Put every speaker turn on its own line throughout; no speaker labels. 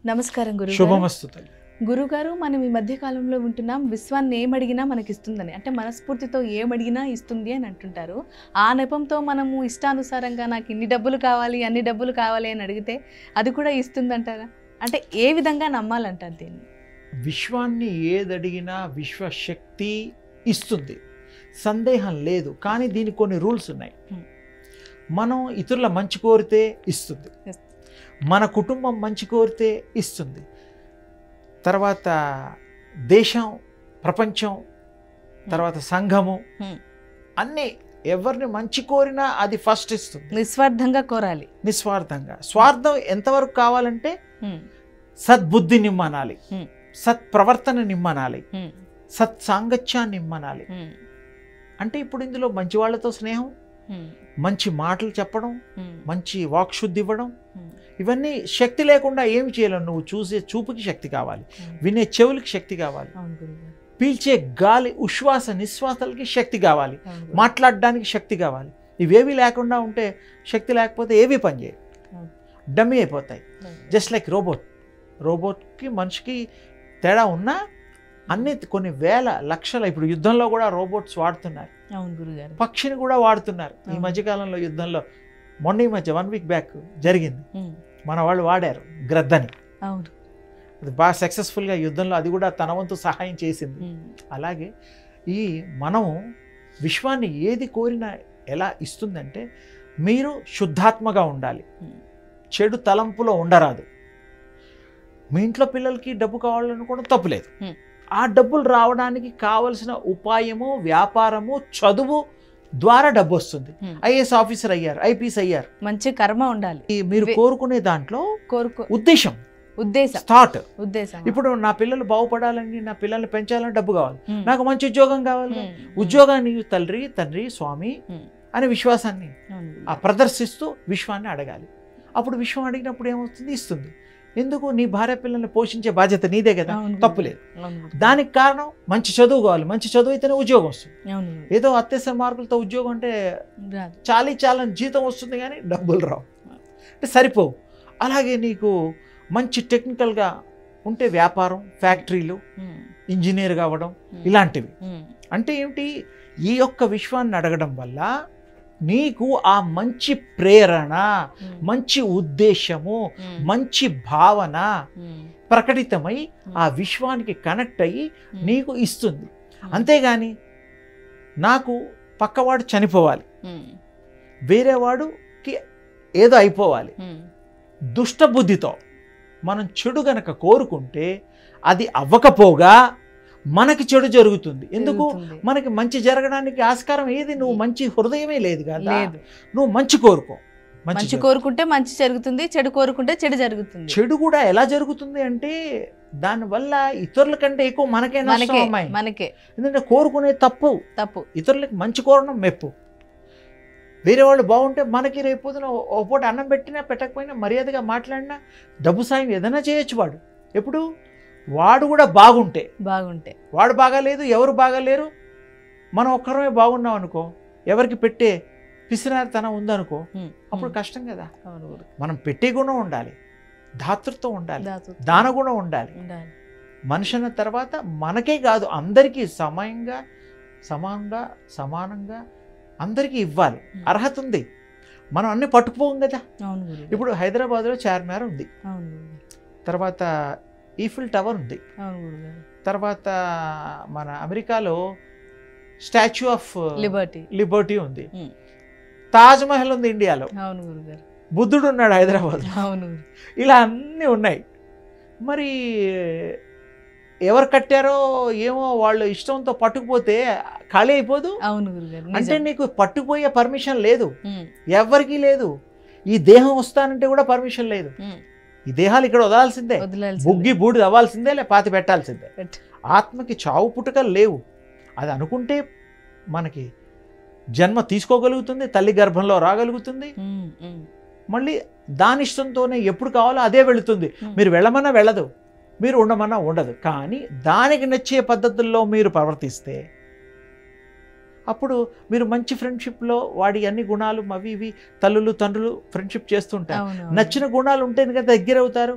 నమస్కారం గురుగారు.
శుభమస్తు తల్లి.
గురుగారు, మనం ఈ మధ్య కాలంలో వింటున్నాం విశ్వాన్ని ఏమడిగినా మనకి ఇస్తుందని, అంటే మనస్ఫూర్తితో ఏమడిగినా ఇస్తుంది అని అంటుంటారు. ఆ నెపంతో మనము ఇష్టానుసారంగా నాకు ఇన్ని డబ్బులు కావాలి అన్ని డబ్బులు కావాలి అని అడిగితే అది కూడా ఇస్తుందంటారా? అంటే ఏ విధంగా నమ్మాలంటారు దీన్ని?
విశ్వాన్ని ఏదడిగినా విశ్వశక్తి ఇస్తుంది, సందేహం లేదు. కానీ దీనికి కొన్ని రూల్స్ ఉన్నాయి. మనం ఇతరుల మంచి కోరితే ఇస్తుంది, మన కుటుంబం మంచి కోరితే ఇస్తుంది, తర్వాత దేశం, ప్రపంచం, తర్వాత సంఘము, అన్నీ ఎవరిని మంచి కోరినా అది ఫస్ట్ ఇస్తుంది.
నిస్వార్థంగా కోరాలి.
నిస్వార్థంగా. స్వార్థం ఎంతవరకు కావాలంటే సద్బుద్ధి నిమ్మనాలి, సత్ప్రవర్తన నిమ్మనాలి, సత్సాంగత్యాన్ని నిమ్మనాలి. అంటే ఇప్పుడు ఇందులో మంచి వాళ్ళతో స్నేహం, మంచి మాటలు చెప్పడం, మంచి వాక్శుద్ధి ఇవ్వడం, ఇవన్నీ శక్తి లేకుండా ఏమి చేయలేవు. నువ్వు చూసే చూపుకి శక్తి కావాలి, వినే చెవులకి శక్తి కావాలి, పీల్చే గాలి ఉశ్వాస నిశ్వాసాలకి శక్తి కావాలి, మాట్లాడడానికి శక్తి కావాలి. ఇవేవి లేకుండా ఉంటే, శక్తి లేకపోతే ఏవి పనిచేయవు, డమ్మీ అయిపోతాయి. జస్ట్ లైక్ రోబోట్కి మనిషికి తేడా ఉన్నా అన్ని కొన్ని వేల లక్షల, ఇప్పుడు యుద్ధంలో కూడా రోబోట్స్ వాడుతున్నారు. పక్షిని కూడా వాడుతున్నారు ఈ మధ్యకాలంలో. యుద్ధంలో మొన్న ఈ మధ్య 1 వీక్ బ్యాక్ జరిగింది, మన వాళ్ళు వాడారు గ్రద్దని. అది బాగా సక్సెస్ఫుల్గా యుద్ధంలో అది కూడా తన వంతు సహాయం చేసింది. అలాగే ఈ మనం విశ్వాన్ని ఏది కోరినా ఎలా ఇస్తుందంటే, మీరు శుద్ధాత్మగా ఉండాలి, చెడు తలంపులో ఉండరాదు. మీ ఇంట్లో పిల్లలకి డబ్బు కావాలనుకోవడం తప్పులేదు. ఆ డబ్బులు రావడానికి కావలసిన ఉపాయము, వ్యాపారము, చదువు ద్వారా డబ్బు వస్తుంది. ఐఏఎస్ ఆఫీసర్ అయ్యారు, ఐపీఎస్ అయ్యారు,
మంచి కర్మ ఉండాలి.
మీరు కోరుకునే దాంట్లో ఉద్దేశం, ఉద్దేశం. ఇప్పుడు నా పిల్లలు బాగుపడాలని, నా పిల్లల్ని పెంచాలని డబ్బు కావాలి, నాకు మంచి ఉద్యోగం కావాలి. ఉద్యోగాన్ని తండ్రి స్వామి అనే విశ్వాసాన్ని ప్రదర్శిస్తూ విశ్వాన్ని అడగాలి. అప్పుడు విశ్వం అడిగినప్పుడు ఏమవుతుంది? ఇస్తుంది. ఎందుకు? నీ భార్య పిల్లల్ని పోషించే బాధ్యత నీదే కదా, తప్పులేదు. దానికి కారణం మంచి చదువు కావాలి, మంచి చదువు అయితేనే ఉద్యోగం వస్తుంది. ఏదో అత్యవసర మార్కులతో ఉద్యోగం అంటే చాలని జీతం వస్తుంది కానీ డబ్బులు రావు, అంటే సరిపోవు. అలాగే నీకు మంచి టెక్నికల్గా ఉంటే వ్యాపారం, ఫ్యాక్టరీలు, ఇంజనీర్ కావడం, ఇలాంటివి. అంటే ఏమిటి? ఈ యొక్క విశ్వాన్ని అడగడం వల్ల నీకు ఆ మంచి ప్రేరణ, మంచి ఉద్దేశము, మంచి భావన ప్రకటితమై ఆ విశ్వానికి కనెక్ట్ అయ్యి నీకు ఇస్తుంది. అంతేగాని నాకు పక్కవాడు చనిపోవాలి, వేరేవాడుకి ఏదో అయిపోవాలి, దుష్టబుద్ధితో మనం చెడు గనక కోరుకుంటే అది అవ్వకపోగా మనకి చెడు జరుగుతుంది. ఎందుకు? మనకి మంచి జరగడానికి ఆస్కారం ఏది? నువ్వు మంచి హృదయమే లేదు కదా. నువ్వు మంచి కోరుకో,
మంచి కోరుకుంటే మంచి జరుగుతుంది, చెడు కోరుకుంటే చెడు జరుగుతుంది.
చెడు కూడా ఎలా జరుగుతుంది అంటే, దానివల్ల ఇతరుల కంటే ఎక్కువ మనకే. ఎందుకంటే కోరుకునే తప్పు, ఇతరులకి మంచి కోరడం మెప్పు. వేరే వాళ్ళు బాగుంటే మనకి రేపొద్దున ఓ పూట అన్నం పెట్టినా పెట్టకపోయినా మర్యాదగా మాట్లాడినా డబ్బు సాయం ఏదైనా చేయొచ్చు. వాడు ఎప్పుడు వాడు కూడా బాగుంటే, వాడు బాగాలేదు, ఎవరు బాగాలేరు, మనం ఒక్కరమే బాగున్నాం అనుకో, ఎవరికి పెట్టే పిసినారితనం ఉందనుకో, అప్పుడు కష్టం కదా. మనం పెట్టే గుణం ఉండాలి, దాతృత్వం ఉండాలి, దానగుణం ఉండాలి. మనిషి అన్న తర్వాత మనకే కాదు అందరికీ సమానంగా అందరికీ ఇవ్వాలి. అర్హత ఉంది, మనం అన్ని పట్టుకుపోం కదా. ఇప్పుడు హైదరాబాద్లో చార్మినార్ ఉంది, తర్వాత ఈఫిల్ టవర్ ఉంది, తర్వాత మన అమెరికాలో స్టాచ్యూ ఆఫ్ లిబర్టీ ఉంది, తాజ్ మహల్ ఉంది ఇండియాలో, బుద్ధుడు ఉన్నాడు హైదరాబాద్, ఇలా అన్నీ ఉన్నాయి. మరి ఎవరు కట్టారో ఏమో, వాళ్ళు ఇష్టంతో పట్టుకుపోతే ఖాళీ అయిపోదు. అంటే నీకు పట్టుకుపోయే పర్మిషన్ లేదు, ఎవరికీ లేదు. ఈ దేహం వస్తానంటే కూడా పర్మిషన్ లేదు. ఈ దేహాలు ఇక్కడ వదలాల్సిందే, బుగ్గి బూడిద అవ్వాల్సిందే, లే పాతి పెట్టాల్సిందే. ఆత్మకి చావు పుట్టుకలు లేవు. అది అనుకుంటే మనకి జన్మ తీసుకోగలుగుతుంది, తల్లి గర్భంలో రాగలుగుతుంది, మళ్ళీ దాని ఇష్టంతోనే ఎప్పుడు కావాలో అదే వెళుతుంది. మీరు వెళ్ళమన్నా వెళ్ళదు, మీరు ఉండమన్నా ఉండదు. కానీ దానికి నచ్చే పద్ధతుల్లో మీరు ప్రవర్తిస్తే అప్పుడు మీరు మంచి ఫ్రెండ్షిప్లో వాడి అన్ని గుణాలు అవి ఇవి తల్లులు తండ్రులు ఫ్రెండ్షిప్ చేస్తుంటారు. నచ్చిన గుణాలు ఉంటేనే కదా దగ్గర అవుతారు.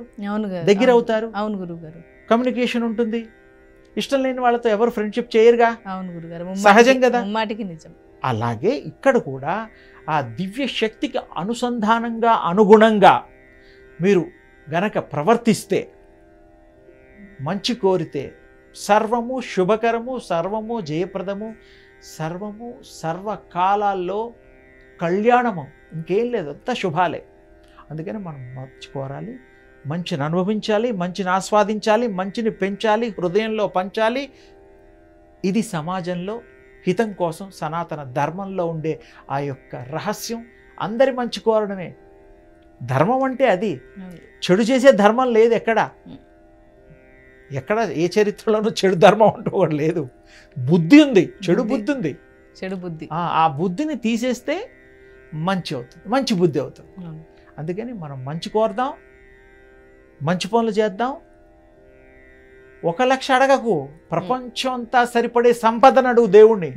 అవును గురుగారు.
కమ్యూనికేషన్ ఉంటుంది. ఇష్టం లేని వాళ్ళతో ఎవరు ఫ్రెండ్షిప్ చేయరుగా.
అవును గురుగారు,
సహజం కదా.
మాటికి నిజం.
అలాగే ఇక్కడ కూడా ఆ దివ్య శక్తికి అనుసంధానంగా అనుగుణంగా మీరు గనక ప్రవర్తిస్తే, మంచి కోరితే సర్వము శుభకరము, సర్వము జయప్రదము, సర్వము సర్వకాలాల్లో కళ్యాణము, ఇంకేం లేదు, అంతా శుభాలే. అందుకని మనం మంచి కోరాలి, మంచిని అనుభవించాలి, మంచిని ఆస్వాదించాలి, మంచిని పెంచాలి, హృదయంలో పంచాలి. ఇది సమాజంలో హితం కోసం సనాతన ధర్మంలో ఉండే ఆ యొక్క రహస్యం. అందరి మంచి కోరడమే ధర్మం అంటే. అది చెడు చేసే ధర్మం లేదు ఎక్కడ ఏ చరిత్రలోనూ చెడు ధర్మం అంటూ కూడా లేదు. బుద్ధి ఉంది, చెడు బుద్ధి ఉంది. ఆ బుద్ధిని తీసేస్తే మంచి అవుతుంది, మంచి బుద్ధి అవుతుంది. అందుకని మనం మంచి కోరదాం, మంచి పనులు చేద్దాం. 1 లక్ష అడగకు, ప్రపంచం అంతా సరిపడే సంపదను అడుగు దేవుణ్ణి.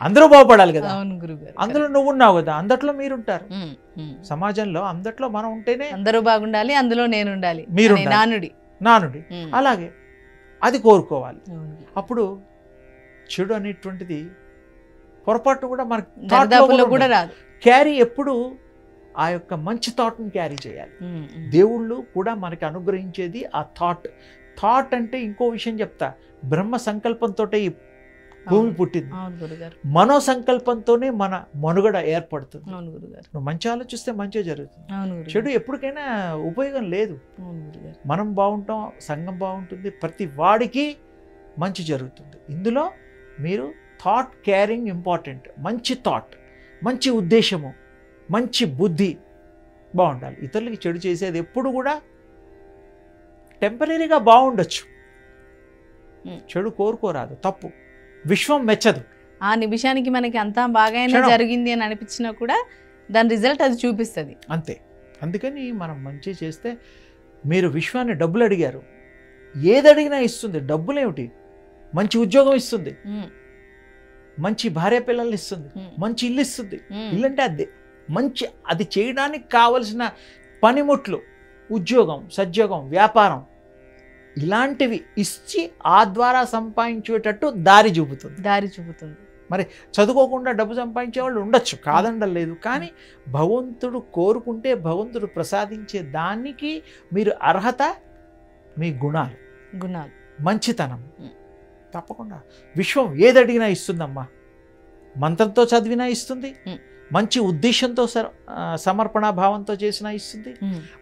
అందరూ బాగుపడాలి కదా. అందులో నువ్వు ఉన్నావు కదా, అందట్లో మీరుంటారు. సమాజంలో అందట్లో మనం ఉంటేనే
అందరూ బాగుండాలి, అందులో నేను ఉండాలి,
మీరు నానుడి. అలాగే అది కోరుకోవాలి. అప్పుడు చెడు అనేటువంటిది పొరపాటు కూడా మనకు
కూడా రాదు.
క్యారీ ఎప్పుడు ఆ యొక్క మంచి థాట్ని క్యారీ చేయాలి. దేవుళ్ళు కూడా మనకి అనుగ్రహించేది ఆ థాట్ అంటే ఇంకో విషయం చెప్తా. బ్రహ్మ సంకల్పంతో ఈ భూమి పుట్టింది, మనో సంకల్పంతోనే మన మనుగడ ఏర్పడుతుంది. నువ్వు మంచి ఆలోచిస్తే మంచిగా జరుగుతుంది. చెడు ఎప్పటికైనా ఉపయోగం లేదు. మనం బాగుంటాం, సంఘం బాగుంటుంది, ప్రతి వాడికి మంచి జరుగుతుంది. ఇందులో మీరు థాట్ క్యారింగ్ ఇంపార్టెంట్. మంచి థాట్, మంచి ఉద్దేశము, మంచి బుద్ధి బాగుండాలి. ఇతరులకి చెడు చేసేది ఎప్పుడు కూడా టెంపరీగా బాగుండొచ్చు, చెడు కోరుకోరాదు, తప్పు. విశ్వం మెచ్చదు.
ఆ నిమిషానికి మనకి అంతా బాగానే జరిగింది అని అనిపించినా కూడా దాని రిజల్ట్ అది చూపిస్తుంది
అంతే. అందుకని మనం మంచి చేస్తే, మీరు విశ్వాన్ని డబ్బులు అడిగారు, ఏది అడిగినా ఇస్తుంది. డబ్బులేమిటి, మంచి ఉద్యోగం ఇస్తుంది, మంచి భార్య పిల్లల్ని ఇస్తుంది, మంచి ఇల్లు ఇస్తుంది. ఇల్లు అంటే అదే మంచి, అది చేయడానికి కావలసిన పనిముట్లు, ఉద్యోగం, సద్యోగం, వ్యాపారం, ఇలాంటివి ఇచ్చి ఆ ద్వారా సంపాదించేటట్టు దారి చూపుతుంది. మరి చదువుకోకుండా డబ్బు సంపాదించే వాళ్ళు ఉండొచ్చు, కాదండలేదు. కానీ భగవంతుడు కోరుకుంటే భగవంతుడు ప్రసాదించే దానికి మీరు అర్హత, మీ గుణాలు, మంచితనం. తప్పకుండా విశ్వం ఏది అడిగినా ఇస్తుందమ్మా. మంత్రంతో చదివినా ఇస్తుంది, మంచి ఉద్దేశంతో సమర్పణ భావంతో చేసినా ఇస్తుంది.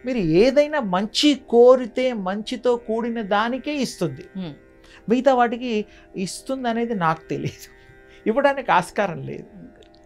మీరు ఏదైనా మంచి కోరితే మంచితో కూడిన దానికే ఇస్తుంది. మిగతా వాటికి ఇస్తుంది అనేది నాకు తెలియదు, ఇవ్వడానికి ఆస్కారం లేదు.